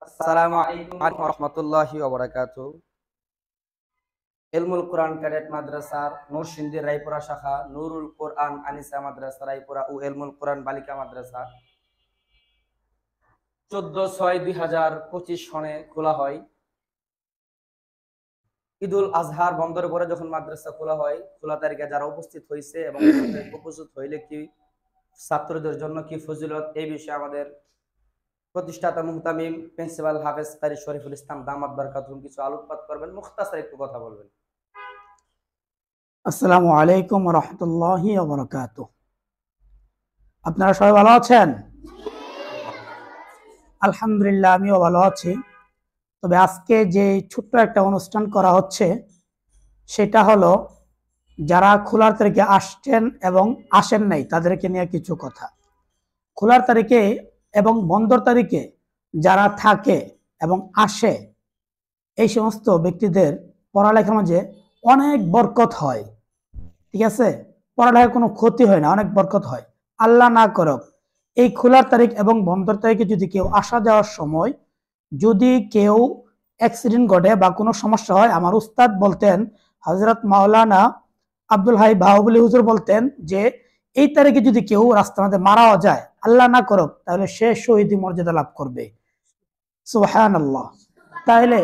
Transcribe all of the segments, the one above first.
আসসালামু আলাইকুম ওয়া রাহমাতুল্লাহি ওয়া বারাকাতুহু। ইলমুল কোরআন ক্যাডেট মাদ্রাসার নরসিংদী রায়পুরা শাখা নুরুল কোরআন আনিসা মাদ্রাসা রায়পুরা ও ইলমুল কোরআন বালিকা মাদ্রাসা 14/6/2025 সনে খোলা হয়। ঈদুল আজহার বন্দর পরে যখন মাদ্রাসা খোলা হয়, খোলা তারিখে যারা উপস্থিত হয়েছে এবং উপস্থিত হইলে কি ছাত্রদের জন্য কি ফজিলত, এই বিষয়ে আমাদের প্রতিষ্ঠাতা মুহতামিম প্রিন্সিপাল হাফেজ কারি শরীফুল ইসলাম দামাত বারকাতুহুম কিছু আলোকপাত করবেন, মুখতাসার একটু কথা বলবেন। আসসালামু আলাইকুম ওয়া রাহমাতুল্লাহি ওয়া বারাকাতুহু। আপনারা সবাই ভালো আছেন? আলহামদুলিল্লাহ, আমিও ভালো আছি। তবে আজকে যে ছোট্ট একটা অনুষ্ঠান করা হচ্ছে সেটা হলো যারা খোলার তারিখে আসছেন এবং আসেন নাই তাদেরকে নিয়ে কিছু কথা। খোলার তারিখে এবং বন্দর তারিখে যারা থাকে এবং আসে এই সমস্ত ব্যক্তিদের পড়ালেখার মাঝে অনেক বরকত হয়। ঠিক আছে, পড়ালেখার কোনো ক্ষতি হয় না, অনেক বরকত হয়। আল্লাহ না করুক এই খোলার তারিখ এবং বন্দর তারিখে যদি কেউ আসা যাওয়ার সময় যদি কেউ অ্যাক্সিডেন্ট ঘটে বা কোনো সমস্যা হয়, আমার উস্তাদ বলতেন, হযরত মাওলানা আব্দুল হাই বাহুবলী হুজুর বলতেন যে এই তারিখে যদি কেউ রাস্তার মধ্যে মারাও যায়, আল্লাহ না করুক, তাহলে সে শহীদি মর্যাদা লাভ করবে। সুবহানাল্লাহ। তাহলে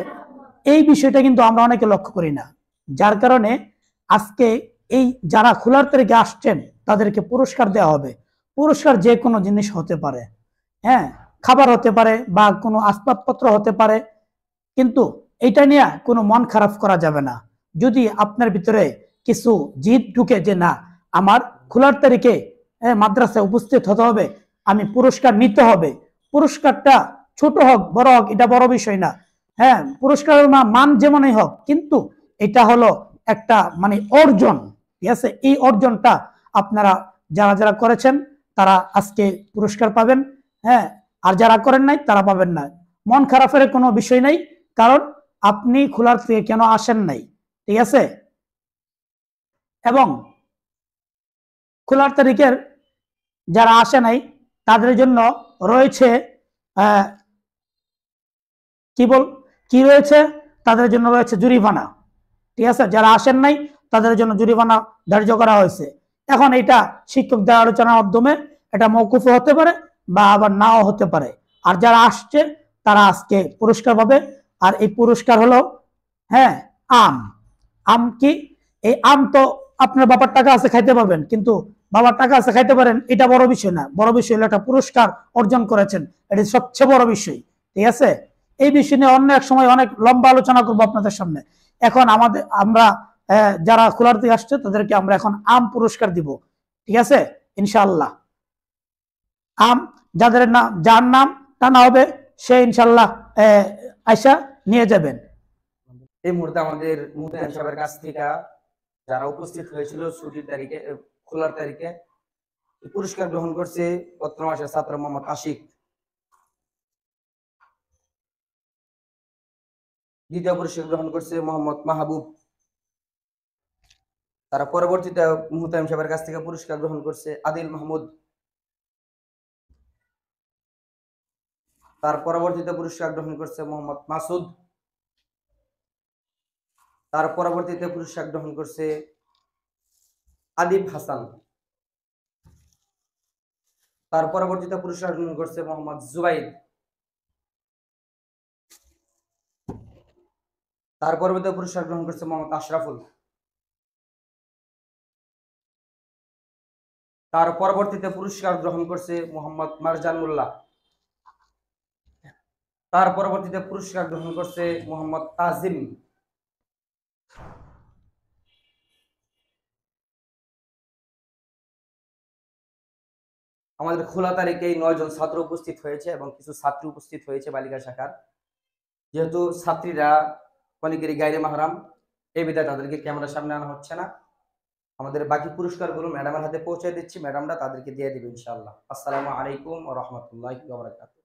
এই বিষয়টা কিন্তু আমরা অনেকে লক্ষ্য করি না, যার কারণে আজকে এই যারা খোলার তারিখে আসছেন তাদেরকে পুরস্কার দেওয়া হবে। পুরস্কার যে কোনো জিনিস হতে পারে, হ্যাঁ, খাবার হতে পারে বা কোনো আসবাবপত্র হতে পারে, কিন্তু এটা নিয়ে কোনো মন খারাপ করা যাবে না। যদি আপনার ভিতরে কিছু জিদ ঢুকে যে না, আমার খোলার তারিখে মাদ্রাসায় উপস্থিত হতে হবে, আমি পুরস্কার নিতে হবে, পুরস্কারটা ছোট হোক বড় হোক এটা বড় বিষয় না, হ্যাঁ, পুরস্কারের মান যেমনই হোক, কিন্তু এটা হলো একটা মানে অর্জন। ঠিক আছে, এই অর্জনটা আপনারা যারা যারা করেছেন তারা আজকে পুরস্কার পাবেন, হ্যাঁ, আর যারা করেন নাই তারা পাবেন না। মন খারাপের কোনো বিষয় নাই, কারণ আপনি খোলার থেকে কেন আসেন নাই। ঠিক আছে, এবং খোলার তারিখের যারা আসে নাই তাদের জন্য রয়েছে কি রয়েছে, তাদের জন্য রয়েছে জরিমানা। ঠিক আছে, যারা আসেন নাই তাদের জন্য জরিমানা ধার্য করা হয়েছে। এখন এটা শিক্ষকদের আলোচনার মাধ্যমে এটা মওকুফ হতে পারে বা আবার নাও হতে পারে। আর যারা আসছে তারা আজকে পুরস্কার পাবে। আর এই পুরস্কার হলো, হ্যাঁ, আম। আম কি? এই আম তো আপনার বাবার টাকা আছে খাইতে পারবেন, কিন্তু বাবার টাকা আছে খাইতে পারেন এটা বড় বিষয় না। বড় বিষয় হলো একটা পুরস্কার অর্জন করেছেন, এটা সবচেয়ে বড় বিষয়। ঠিক আছে, এই বিষয় নিয়ে অন্য এক সময় অনেক লম্বা আলোচনা করবো আপনাদের সামনে। এখন আমরা যারা খোলার থেকে আসছে তাদেরকে আমরা এখন আম পুরস্কার দিব। ঠিক আছে, ইনশাআল্লাহ। আম যার নাম টানা হবে সে ইনশাআল্লাহ আয়সা নিয়ে যাবেন। এই মুহূর্তে আমাদের মুহতামিম সাহেবের কাছ থেকে যারা উপস্থিত হয়েছিল ছুটির তারিখে খোলার তারিখে পুরস্কার গ্রহণ করছে পত্র মাসের ছাত্র মোহাম্মদ আশিক, দ্বিতীয় পুরস্কার গ্রহণ করছে মোহাম্মদ মাহবুব, তারা পরবর্তীতে মুহতামিম সাহেবের কাছ থেকে পুরস্কার গ্রহণ করছে আদিল মাহমুদ, তার পরবর্তীতে পুরস্কার গ্রহণ করছে মোহাম্মদ মাসুদ, তার পরবর্তীতে পুরস্কার গ্রহণ করছে আদিব হাসান, তার পরবর্তীতে পুরস্কার গ্রহণ করছে মোহাম্মদ জুবাইদ, তার পরবর্তীতে পুরস্কার গ্রহণ করছে মোহাম্মদ আশরাফুল, তার পরবর্তীতে পুরস্কার গ্রহণ করছে মোহাম্মদ মারজান মোল্লা, তার পরবর্তীতে পুরস্কার গ্রহণ করছে মোহাম্মদ তাজিম। আমাদের খোলা তারিখে 9 জন ছাত্র উপস্থিত হয়েছে এবং কিছু ছাত্রী উপস্থিত হয়েছে বালিকা শাখার। যেহেতু ছাত্রীরা অনেকেরই গায়রে মাহরাম, এই বিধায় তাদেরকে ক্যামেরার সামনে আনা হচ্ছে না। আমাদের বাকি পুরস্কারগুলো ম্যাডামের হাতে পৌঁছে দিচ্ছি, ম্যাডামরা তাদেরকে দিয়ে দিবে ইনশাআল্লাহ। আসসালামু আলাইকুম ওয়া রাহমাতুল্লাহি ওয়া বারাকাতুহু।